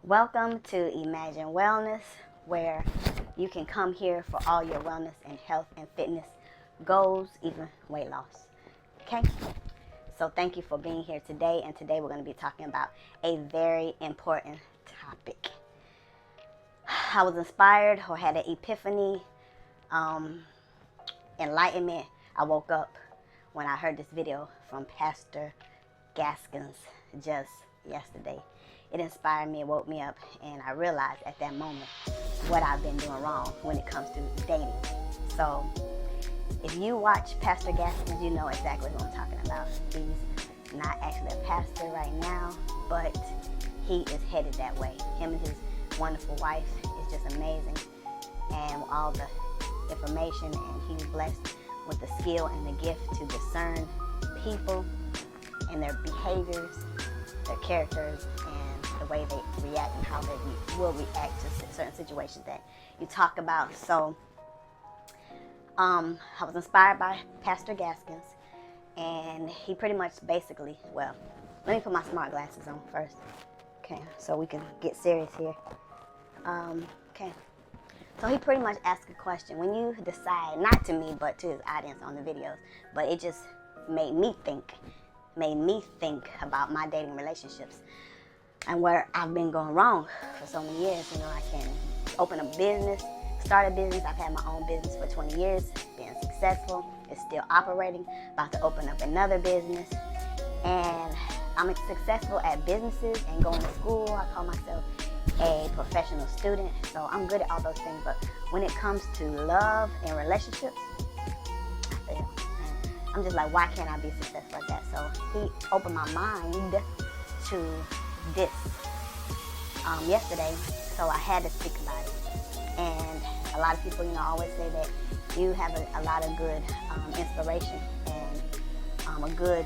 Welcome to Imagine Wellness, where you can come here for all your wellness and health and fitness goals, even weight loss. Okay? So thank you for being here today, and today we're going to be talking about a very important topic. I was inspired or had an epiphany, enlightenment. I woke up when I heard this video from Pastor Gaskins just yesterday. It inspired me, it woke me up, and I realized at that moment what I've been doing wrong when it comes to dating. So if you watch Pastor Gaskins, you know exactly who I'm talking about. He's not actually a pastor right now, but he is headed that way. Him and his wonderful wife is just amazing, and all the information, and he's blessed with the skill and the gift to discern people and their behaviors, their characters, and the way they react and how they will react to certain situations that you talk about. So I was inspired by Pastor Gaskins, and he pretty much basically, well, let me put my smart glasses on first, okay, so we can get serious here. Okay, so he pretty much asked a question. When you decide, not to me, but to his audience on the videos, but it just made me think about my dating relationships and where I've been going wrong for so many years. You know, I can open a business, start a business. I've had my own business for 20 years, been successful. It's still operating, about to open up another business. And I'm successful at businesses and going to school. I call myself a professional student, so I'm good at all those things. But when it comes to love and relationships, I fail. And I'm just like, why can't I be successful at that? So he opened my mind to this yesterday, so I had to speak about it. And a lot of people, always say that you have a lot of good inspiration and a good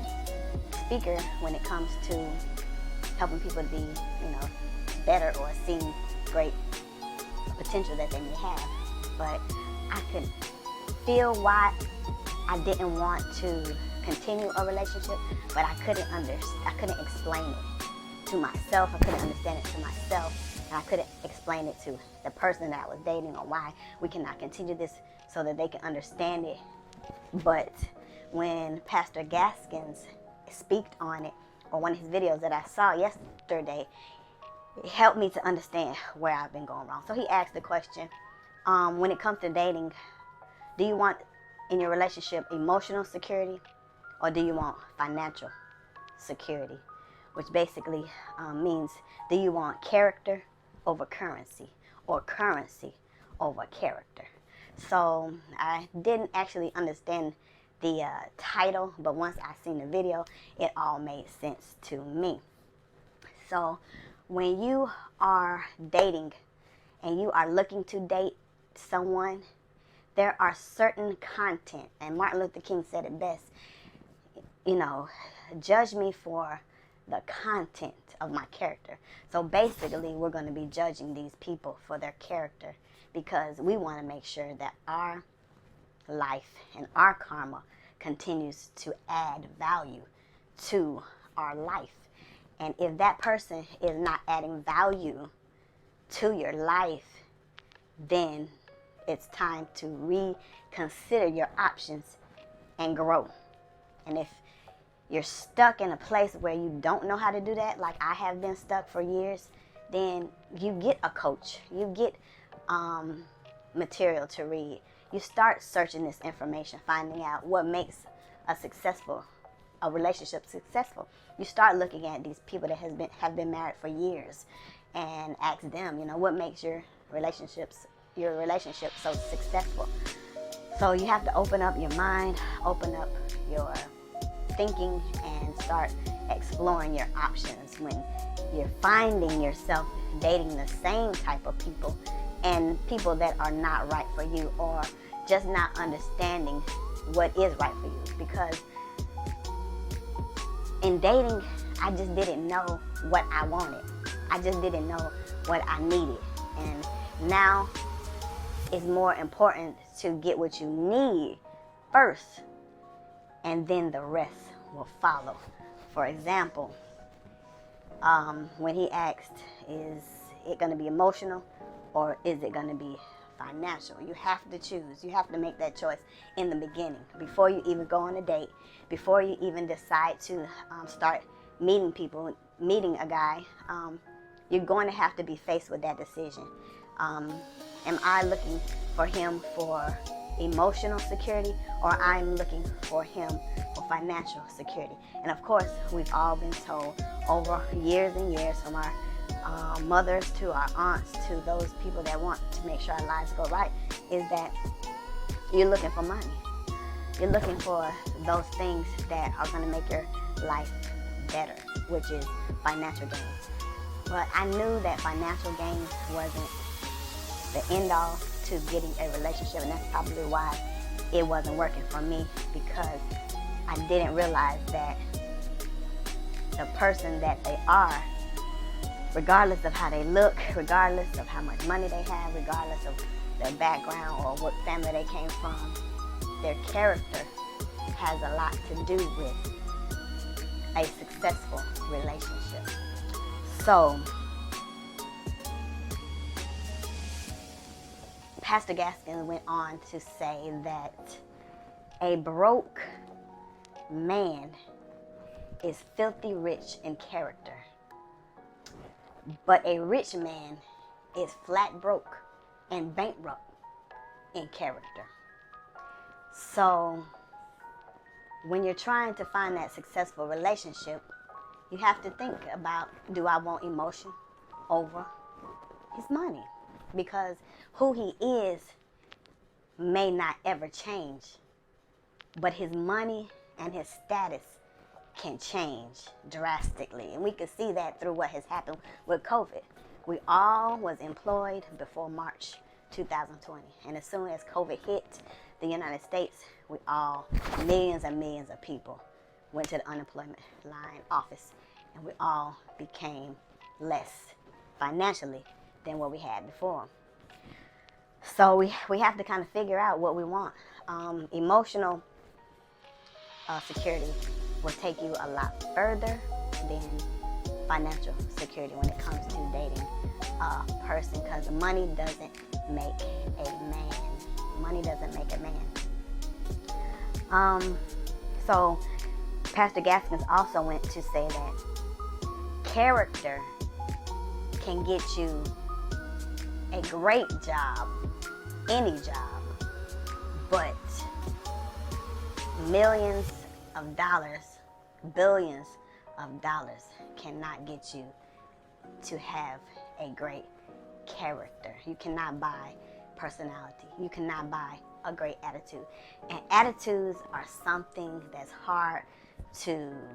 speaker when it comes to helping people to be, better or seeing great potential that they may have. But I could feel why I didn't want to continue a relationship, but I couldn't explain it to myself. I couldn't understand it to myself, and I couldn't explain it to the person that I was dating, or why we cannot continue this so that they can understand it. But when Pastor Gaskins speaked on it, or one of his videos that I saw yesterday, it helped me to understand where I've been going wrong. So he asked the question, when it comes to dating, do you want in your relationship emotional security, or do you want financial security? Which basically means, do you want character over currency, or currency over character? So I didn't actually understand the title, but once I seen the video, it all made sense to me. So when you are dating and you are looking to date someone, there are certain content, and Martin Luther King said it best, judge me for the content of my character. So basically, we're going to be judging these people for their character, because we want to make sure that our life and our karma continues to add value to our life. And if that person is not adding value to your life, then it's time to reconsider your options and grow. And if you're stuck in a place where you don't know how to do that, like I have been stuck for years, then you get a coach. You get material to read. You start searching this information, finding out what makes a relationship successful. You start looking at these people that have been married for years, and ask them, what makes your relationship so successful. So you have to open up your mind, open up your thinking, and start exploring your options when you're finding yourself dating the same type of people, and people that are not right for you, or just not understanding what is right for you. Because in dating, I just didn't know what I wanted. I just didn't know what I needed. And now it's more important to get what you need first, and then the rest will follow. For example, when he asked, is it going to be emotional, or is it going to be financial? You have to choose. You have to make that choice in the beginning, before you even go on a date, before you even decide to start meeting people, meeting a guy. You're going to have to be faced with that decision. Am I looking for him for emotional security, or I'm looking for him for financial security? And of course, we've all been told over years and years, from our mothers to our aunts to those people that want to make sure our lives go right, is that you're looking for money. You're looking for those things that are going to make your life better, which is financial gains. But I knew that financial gains wasn't the end all to getting a relationship, and that's probably why it wasn't working for me, because I didn't realize that the person that they are, regardless of how they look, regardless of how much money they have, regardless of their background or what family they came from, their character has a lot to do with a successful relationship. So, Pastor Gaskins went on to say that a broke man is filthy rich in character, but a rich man is flat broke and bankrupt in character. So when you're trying to find that successful relationship, you have to think about, do I want emotion over his money? Because who he is may not ever change, but his money and his status can change drastically. And we can see that through what has happened with COVID. We all was employed before March 2020. And as soon as COVID hit the United States, we all, millions and millions of people, went to the unemployment line office, and we all became less financially than what we had before. So we have to kind of figure out what we want. Emotional security will take you a lot further than financial security when it comes to dating a person, because money doesn't make a man. Money doesn't make a man. So Pastor Gaskins also went to say that character can get you a great job, any job, but millions of dollars, billions of dollars cannot get you to have a great character. You cannot buy personality. You cannot buy a great attitude. And attitudes are something that's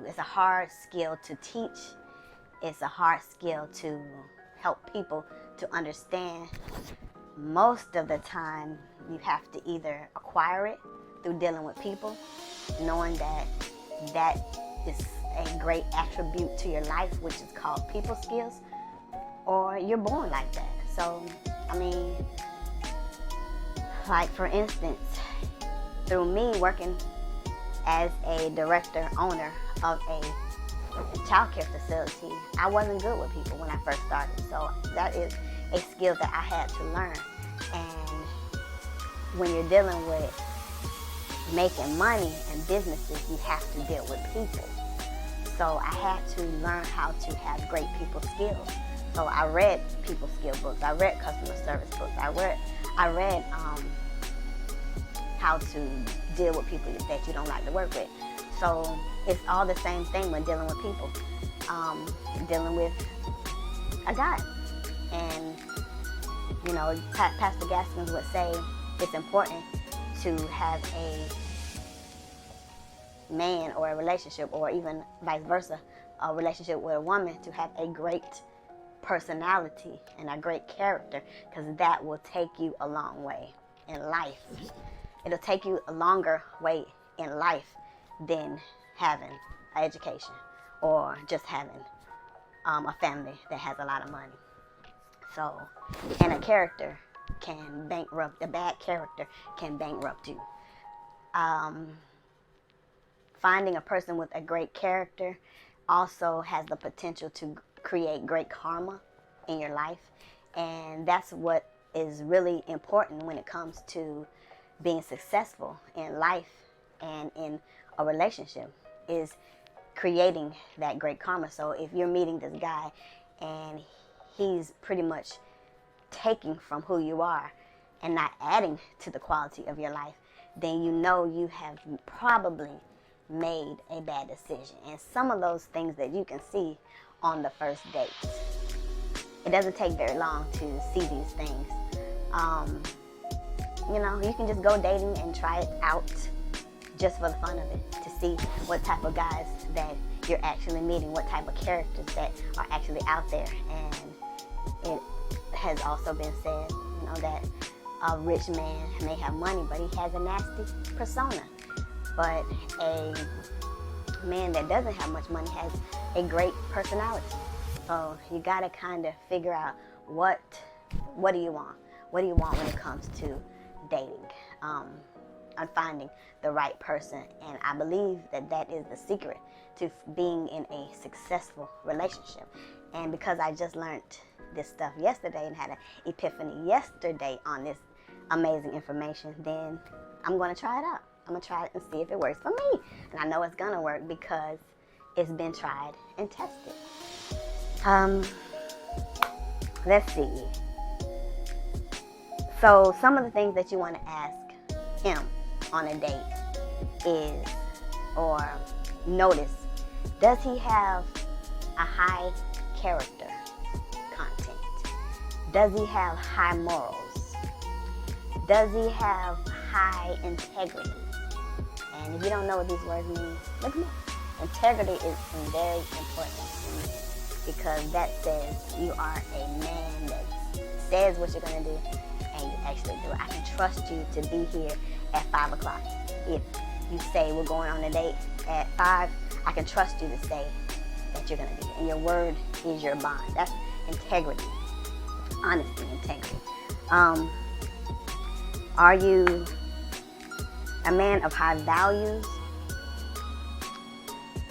it's a hard skill to teach. It's a hard skill to help people to understand. Most of the time, you have to either acquire it through dealing with people, knowing that that is a great attribute to your life, which is called people skills, or you're born like that. So, I mean, like for instance, through me working as a director, owner of a childcare facility, I wasn't good with people when I first started. So that is a skill that I had to learn. And when you're dealing with making money and businesses, you have to deal with people. So I had to learn how to have great people skills. So I read people skill books. I read customer service books. I read how to deal with people that you don't like to work with. So it's all the same thing when dealing with people. Dealing with a guy. And, you know, Pastor Gaskins would say it's important to have a man or a relationship, or even vice versa, a relationship with a woman, to have a great personality and a great character, because that will take you a long way in life. It'll take you a longer way in life than having an education or just having a family that has a lot of money. So, and a character can bankrupt, a bad character can bankrupt you. Finding a person with a great character also has the potential to create great karma in your life. And that's what is really important when it comes to being successful in life and in a relationship, is creating that great karma. So if you're meeting this guy and he's pretty much taking from who you are and not adding to the quality of your life, then you know you have probably made a bad decision. And some of those things that you can see on the first date. It doesn't take very long to see these things. You can just go dating and try it out just for the fun of it, to see what type of guys that you're actually meeting, what type of characters that are actually out there. And it has also been said, that a rich man may have money, but he has a nasty persona. But a man that doesn't have much money has a great personality. So you gotta kind of figure out what do you want? What do you want when it comes to dating, and finding the right person? And I believe that is the secret to being in a successful relationship. And because I just learned this stuff yesterday and had an epiphany yesterday on this amazing information, then I'm going to try it out. I'm going to try it and see if it works for me. And I know it's going to work because it's been tried and tested. Let's see. So some of the things that you want to ask him on a date is, or notice, does he have a high character content? Does he have high morals? Does he have high integrity? And if you don't know what these words mean, look them up. Integrity is very important to me, because that says you are a man that says what you're going to do and you actually do it. I can trust you to be here at 5 o'clock. If you say we're going on a date at 5, I can trust you to say that you're going to be here. And your word is your bond. That's integrity. Honesty, integrity. Are you a man of high values?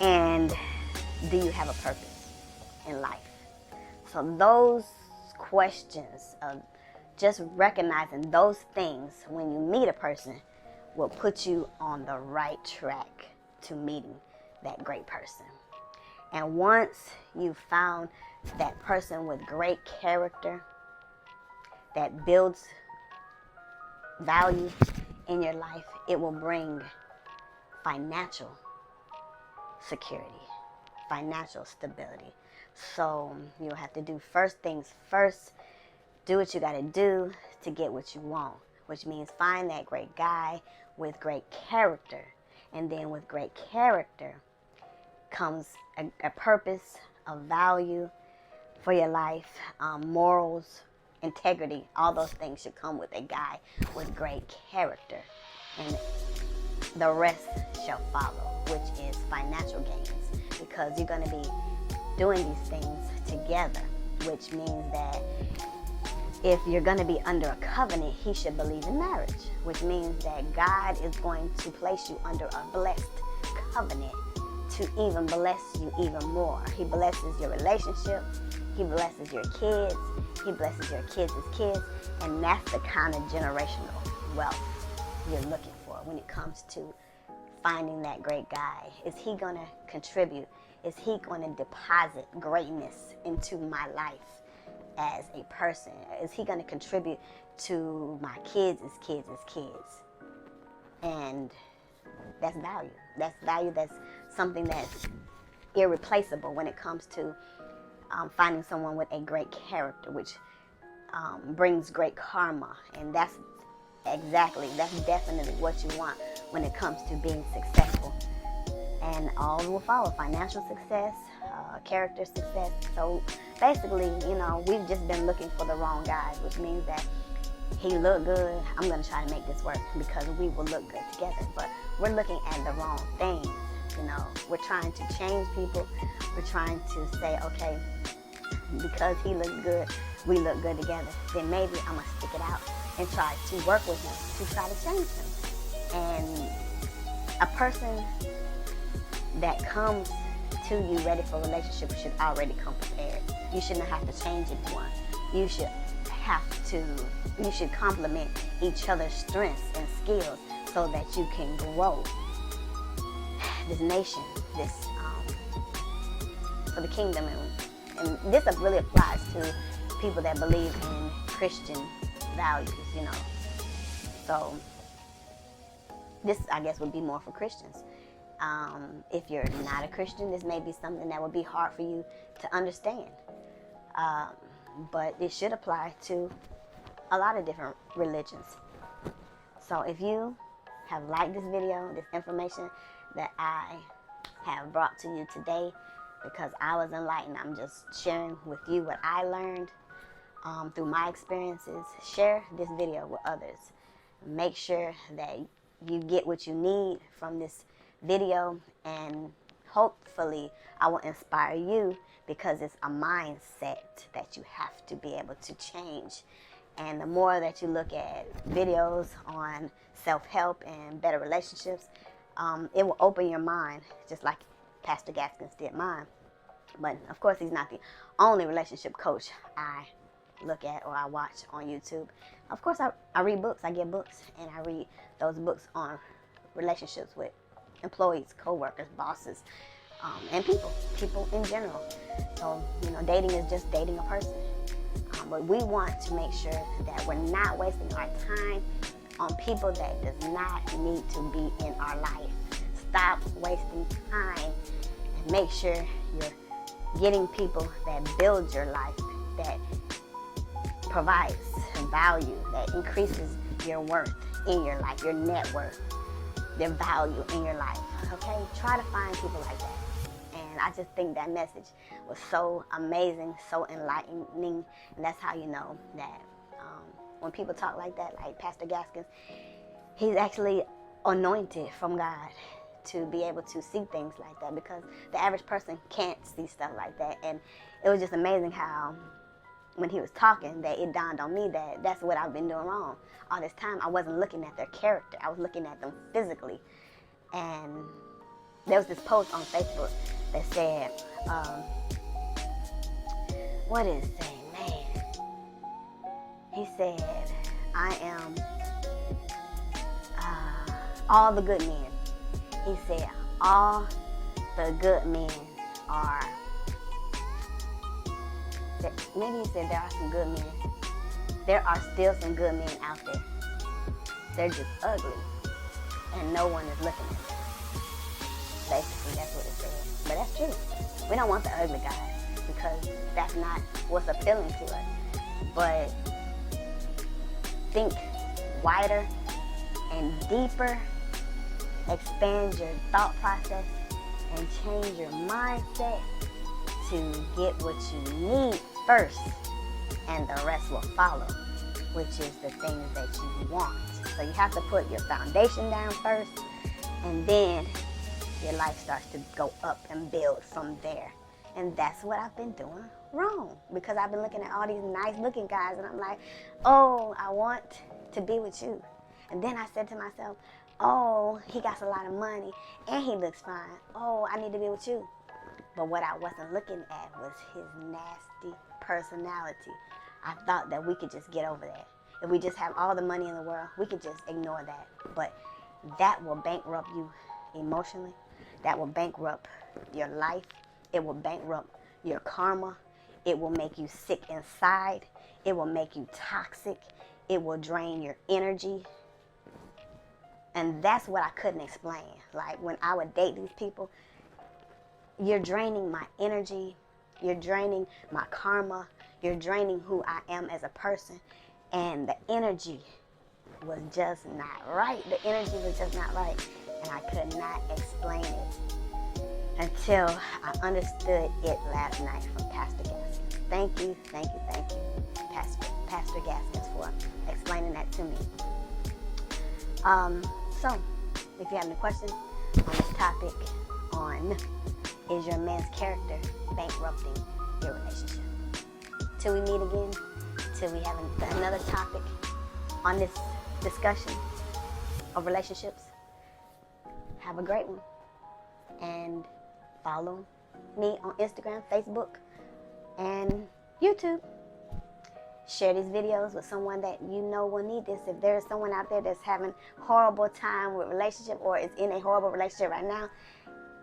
And do you have a purpose in life? So those questions of just recognizing those things when you meet a person will put you on the right track to meeting that great person. And once you found that person with great character that builds value in your life, it will bring financial security, financial stability. So you'll have to do first things first. Do what you got to do to get what you want, which means find that great guy with great character. And then with great character comes a purpose, a value for your life, morals, integrity. All those things should come with a guy with great character. And the rest shall follow, which is financial gains, because you're going to be doing these things together, which means that if you're going to be under a covenant, he should believe in marriage, which means that God is going to place you under a blessed covenant to even bless you even more. He blesses your relationship. He blesses your kids. He blesses your kids' kids. And that's the kind of generational wealth you're looking for when it comes to finding that great guy. Is he going to contribute? Is he going to deposit greatness into my life as a person? Is he going to contribute to my kids' kids' kids? And that's value. That's value. That's something that's irreplaceable when it comes to finding someone with a great character, which brings great karma. And that's definitely what you want when it comes to being successful. And all will follow: financial success, character success. So basically, we've just been looking for the wrong guys, which means that he looked good. I'm going to try to make this work because we will look good together. But we're looking at the wrong things. We're trying to change people. We're trying to say, okay, because he looks good, we look good together. Then maybe I'm going to stick it out and try to work with him to try to change him. And a person that comes to you ready for a relationship should already come prepared. You shouldn't have to change anyone. You should complement each other's strengths and skills so that you can grow this nation, for the kingdom. And this really applies to people that believe in Christian values, So this, I guess, would be more for Christians. If you're not a Christian, this may be something that would be hard for you to understand. But it should apply to a lot of different religions. So if you have liked this video, this information that I have brought to you today, because I was enlightened, I'm just sharing with you what I learned through my experiences. Share this video with others. Make sure that you get what you need from this video, and hopefully I will inspire you, because it's a mindset that you have to be able to change. And the more that you look at videos on self-help and better relationships, it will open your mind, just like Pastor Gaskins did mine. But of course, he's not the only relationship coach I look at or I watch on YouTube. Of course, I read books. I get books, and I read those books on relationships with employees, co-workers, bosses, and people in general. So, dating is just dating a person. But we want to make sure that we're not wasting our time on people that does not need to be in our life. Stop wasting time and make sure you're getting people that build your life, that provides value, that increases your worth in your life, your net worth, their value in your life. Okay? Try to find people like that. And I just think that message was so amazing, so enlightening. And that's how you know that when people talk like that, like Pastor Gaskins, he's actually anointed from God to be able to see things like that, because the average person can't see stuff like that. And it was just amazing how when he was talking, that it dawned on me that that's what I've been doing wrong. All this time, I wasn't looking at their character. I was looking at them physically. And there was this post on Facebook that said, what is it saying, man? He said, I am all the good men. He said, all the good men are, maybe he said there are some good men. There are still some good men out there. They're just ugly, and no one is looking at them. Basically, that's what it said. But that's true. We don't want the ugly guys, because that's not what's appealing to us. But think wider and deeper. Expand your thought process and change your mindset to get what you need first, and the rest will follow, which is the things that you want. So you have to put your foundation down first, and then your life starts to go up and build from there. And that's what I've been doing wrong, because I've been looking at all these nice looking guys, and I'm like, oh, I want to be with you. And then I said to myself, oh, he got a lot of money and he looks fine. Oh, I need to be with you. But what I wasn't looking at was his nasty personality. I thought that we could just get over that. If we just have all the money in the world, we could just ignore that. But that will bankrupt you emotionally. That will bankrupt your life. It will bankrupt your karma. It will make you sick inside. It will make you toxic. It will drain your energy. And that's what I couldn't explain. Like, when I would date these people, you're draining my energy. You're draining my karma. You're draining who I am as a person. And the energy was just not right. The energy was just not right. And I could not explain it until I understood it last night from Pastor Gaskins. Thank you, Pastor Gaskins, for explaining that to me. So, if you have any questions on this topic, on is your man's character bankrupting your relationship? Till we meet again, till we have another topic on this discussion of relationships, have a great one. And follow me on Instagram, Facebook, and YouTube. Share these videos with someone that you know will need this. If there's someone out there that's having horrible time with relationship or is in a horrible relationship right now,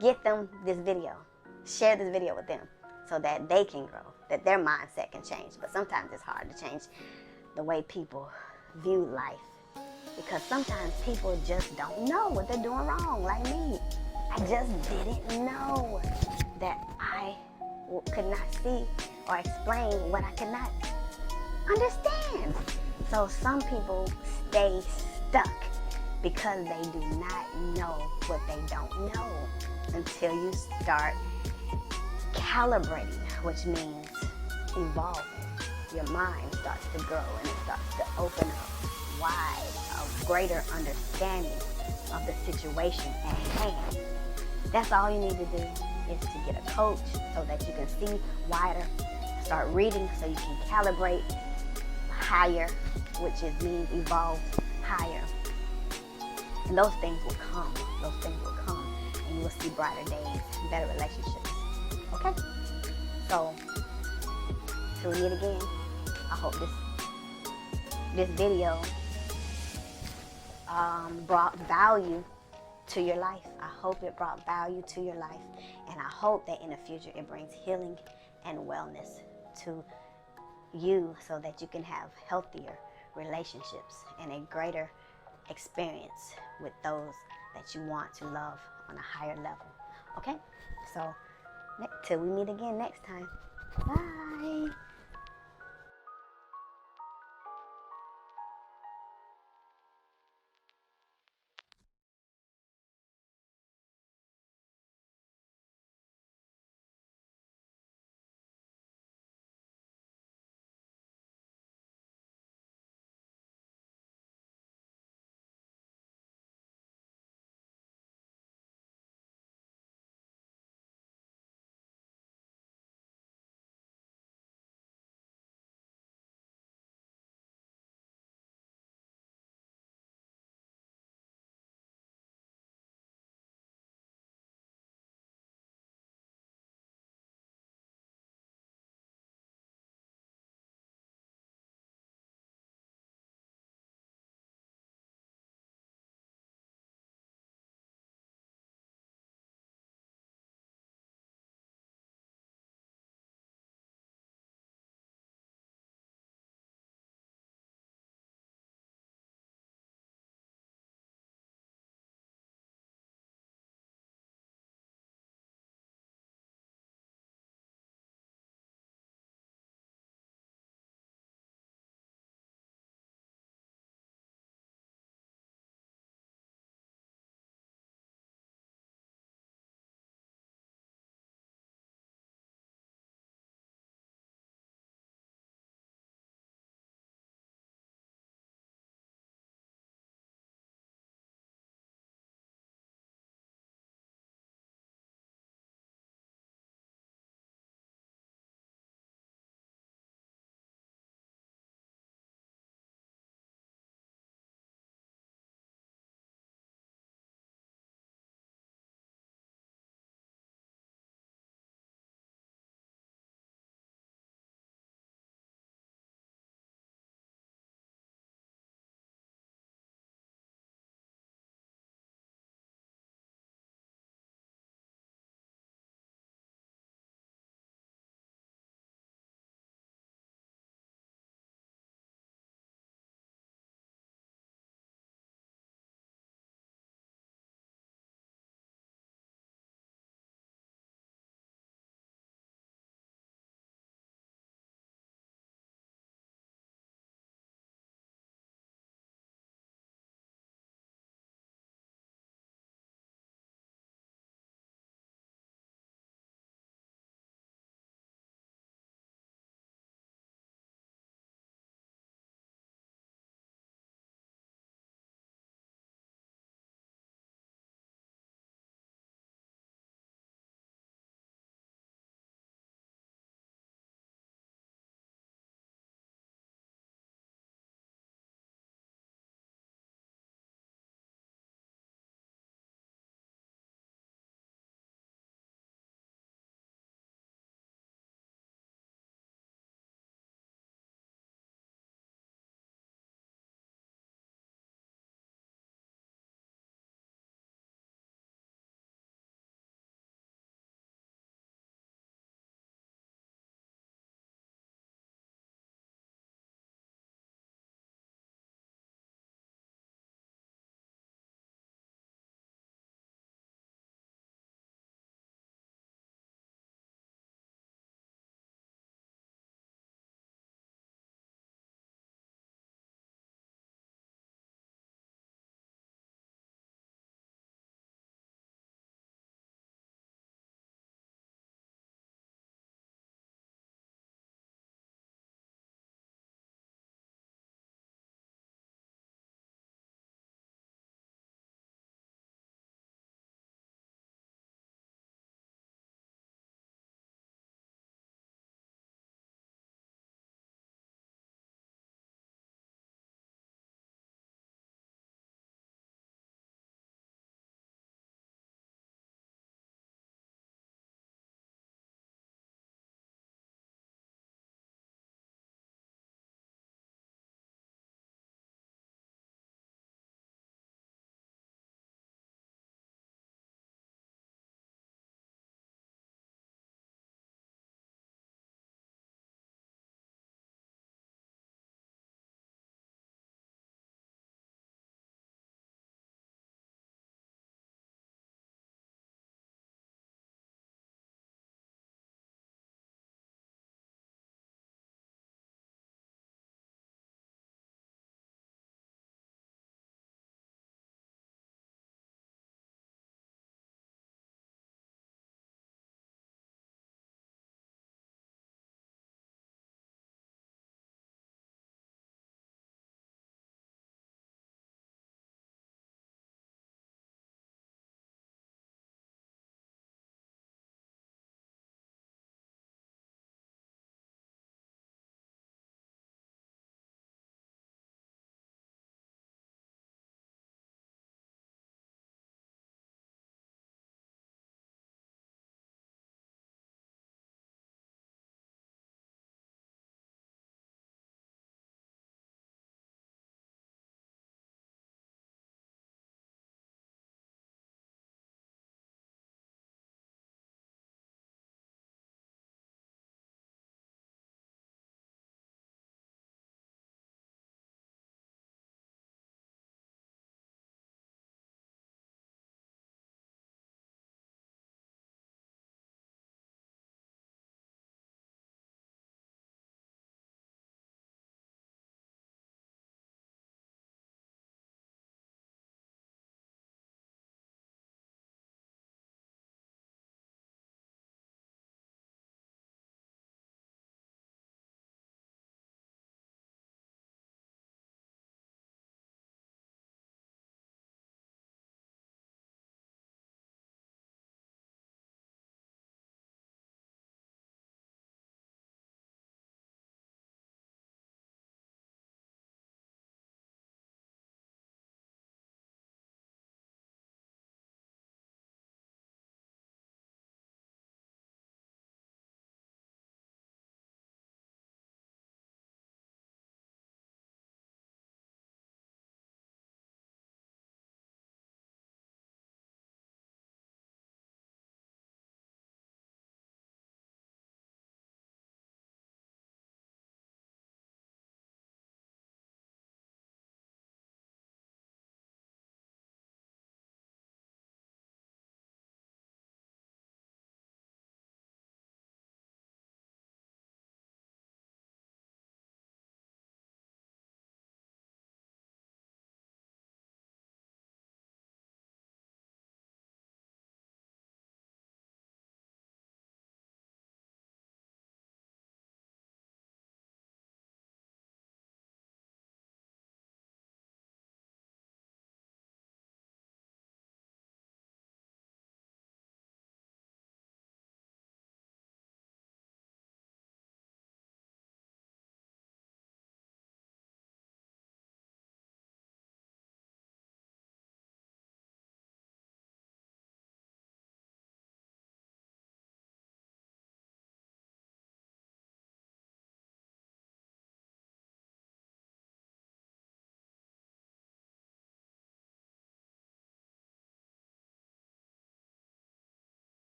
get them this video. Share this video with them so that they can grow, that their mindset can change. But sometimes it's hard to change the way people view life, because sometimes people just don't know what they're doing wrong, like me. I just didn't know that I could not see or explain what I could not understand. So some people stay stuck because they do not know what they don't know until you start calibrating, which means evolving. Your mind starts to grow and it starts to open up wide, a greater understanding of the situation at hand. That's all you need to do, is to get a coach so that you can see wider. Start reading so you can calibrate higher, which means evolve higher. And those things will come. Those things will come. And you will see brighter days, better relationships. Okay? So, till we meet again, I hope this video brought value to your life. I hope it brought value to your life. And I hope that in the future it brings healing and wellness to you so that you can have healthier relationships and a greater experience with those that you want to love on a higher level. Okay? So, till we meet again next time. Bye.